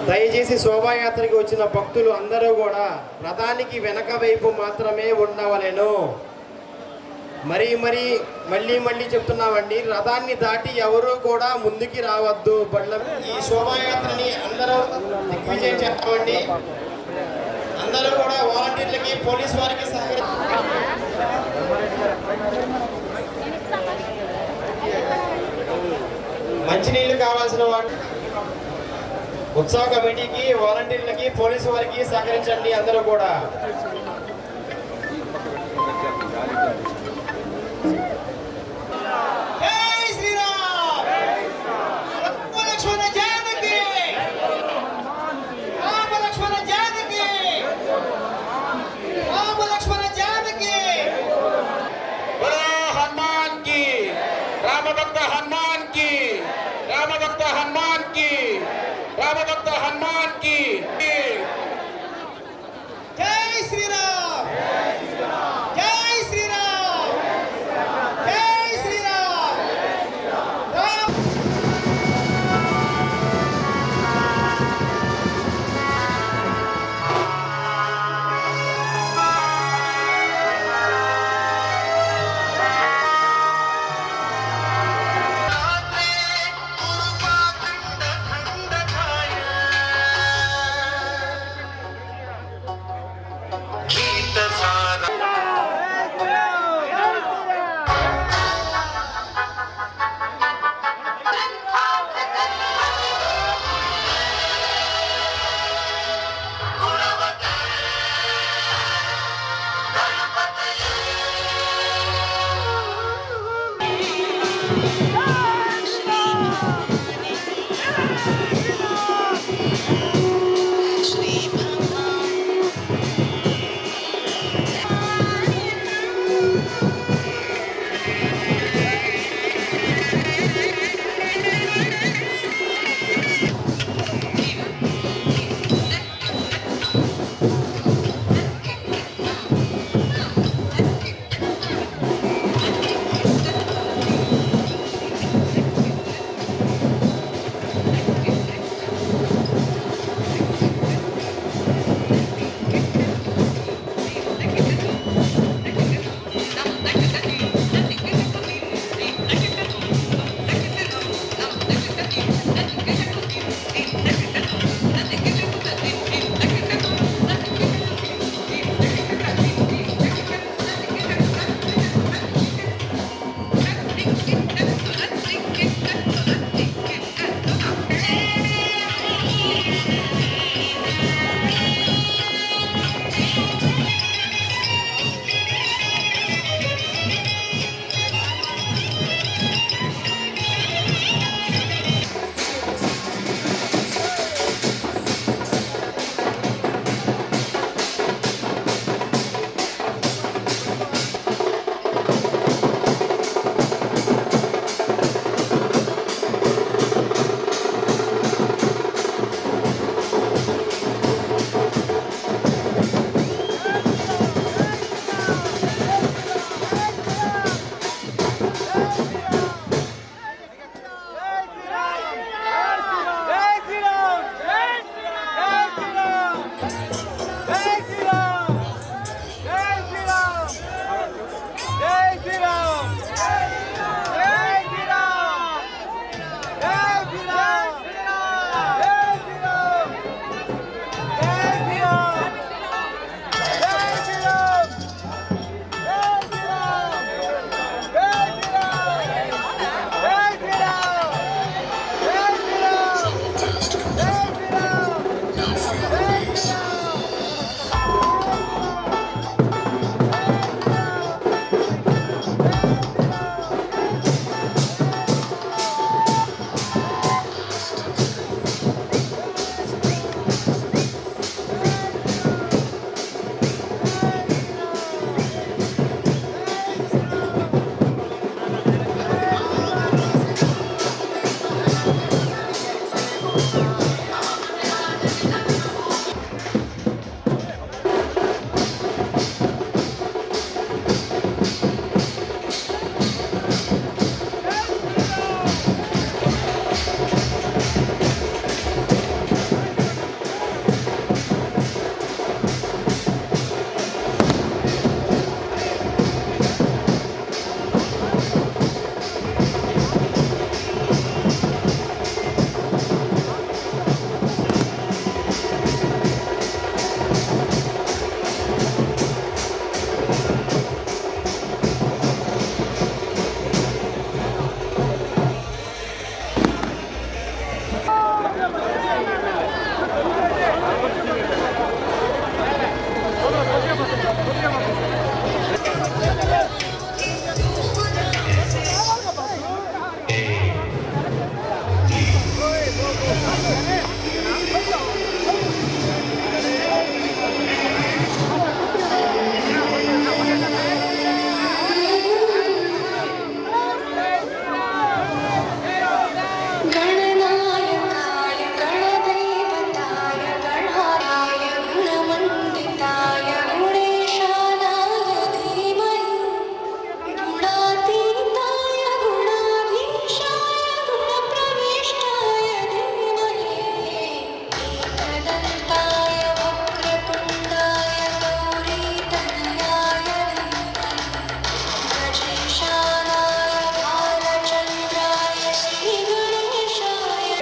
దయచేసి శోభాయాత్రకి వచ్చిన భక్తులు అందరూ కూడా రథానికి వెనక వైపు మాత్రమే ఉండవలెను. మళ్ళీ చెప్తున్నామండి, రథాన్ని దాటి ఎవరూ కూడా ముందుకి రావద్దు. ఈ శోభాయాత్రని అందరూ దిగ్విజయం చేస్తామండి. అందరూ కూడా వాలంటీర్లకి, పోలీస్ వారికి మంచినీళ్ళు కావాల్సిన వాటి ఉత్సవ కమిటీకి, వాలంటీర్లకి, పోలీసు వారికి సహకరించండి. అందరూ కూడా రామభక్త హనుమాన్ కి జై శ్రీరామ్, జై శ్రీరామ్, జై శ్రీరామ్.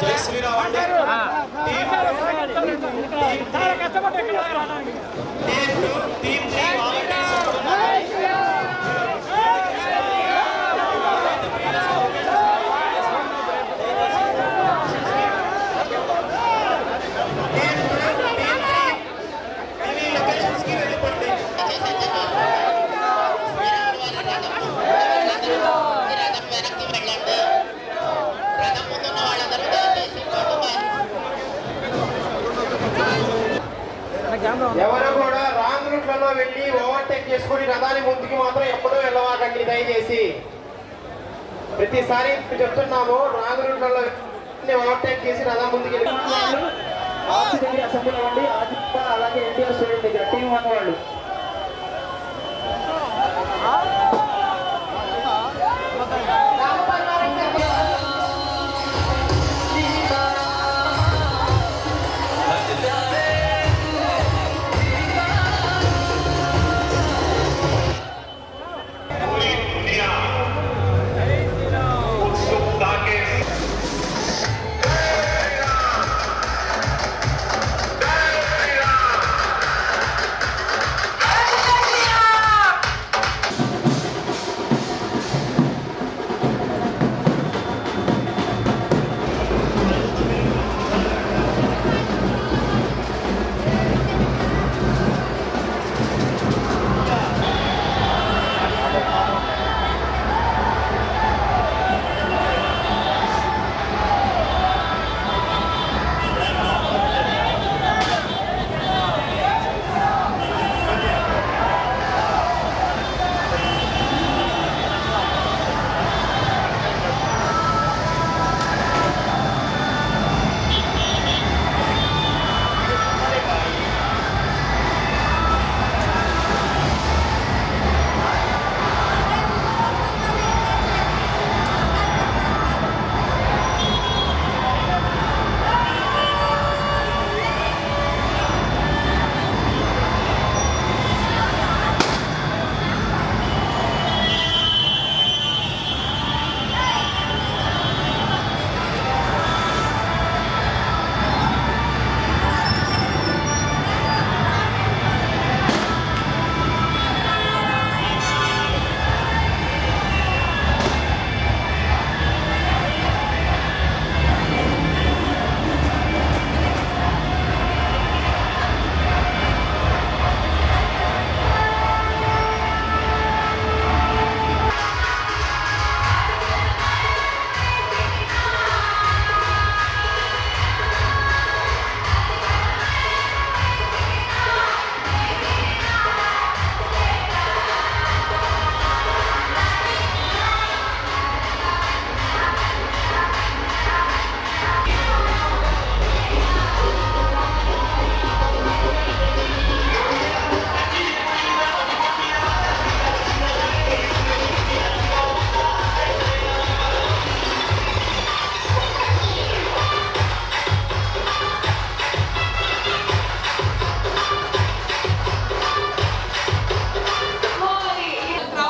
జై శ్రీరామ్ అండి. టీమ్ 3 వాలంటీర్స్ ఇక్కడ ఉన్నారు. ఎవరు కూడా రాంగ్ రూట్లలో వెళ్ళి ఓవర్టేక్ చేసుకుని రథాన్ని ముందుకు మాత్రం ఎప్పుడూ వెళ్ళవాకండి దయచేసి. ప్రతిసారి చెప్తున్నాము, రాంగ్ రూట్లలో ఓవర్టేక్ చేసి రథం ముందుకు వెళ్ళి అసెంబ్లీ అవ్వండి. అలాగే ఎన్టీఆర్ స్టేడియం దగ్గర టీం 1 వాళ్ళు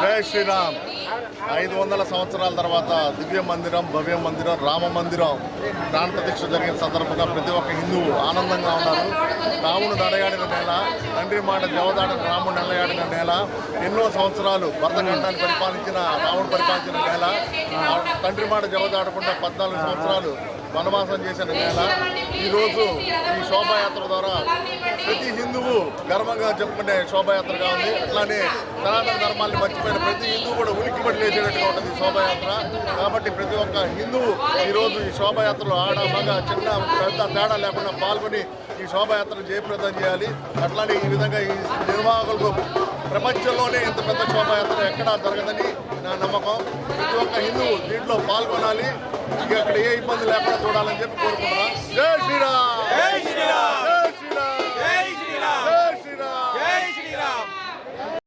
జై శ్రీరామ్. 500 సంవత్సరాల తర్వాత దివ్య మందిరం, భవ్య మందిరం, రామ మందిరం ప్రాణ ప్రతిష్ఠ జరిగిన సందర్భంగా ప్రతి ఒక్క హిందువు ఆనందంగా ఉన్నారు. రాముడు నడయాడిన నేల, తండ్రి మాట జవదాడిన రాముడు నడయాడిన నేల, ఎన్నో సంవత్సరాలు భరతఖండాన్ని పరిపాలించిన రాముడు పరిపాలించిన నేల, తండ్రి మాట జవదాడకుండా 14 సంవత్సరాలు వనవాసం చేసిన నేల. ఈరోజు ఈ శోభాయాత్ర ద్వారా ప్రతి హిందువు గర్వంగా చెప్పుకునే శోభాయాత్రగా ఉంది. అట్లానే సనాతన ధర్మాన్ని మర్చిపోయిన ప్రతి హిందువు కూడా ఉలిక్కిపడి లేచేటట్టుగా ఉంటుంది ఈ శోభాయాత్ర. కాబట్టి ప్రతి ఒక్క హిందువు ఈరోజు ఈ శోభాయాత్రలో ఆడ మగ చిన్న పెద్ద తేడా లేకుండా పాల్గొని ఈ శోభాయాత్రను జయప్రదం చేయాలి. అట్లానే ఈ విధంగా ఈ నిర్వాహకులకు ప్రపంచంలోనే ఇంత పెద్ద శోభాయాత్ర ఎక్కడా జరగదని నా నమ్మకం. ప్రతి ఒక్క హిందువు దీంట్లో పాల్గొనాలి. ఇక అక్కడ ఏ ఇబ్బంది లేకుండా చూడాలని చెప్పి కోరుకుంటున్నాను. జై శ్రీరామ్.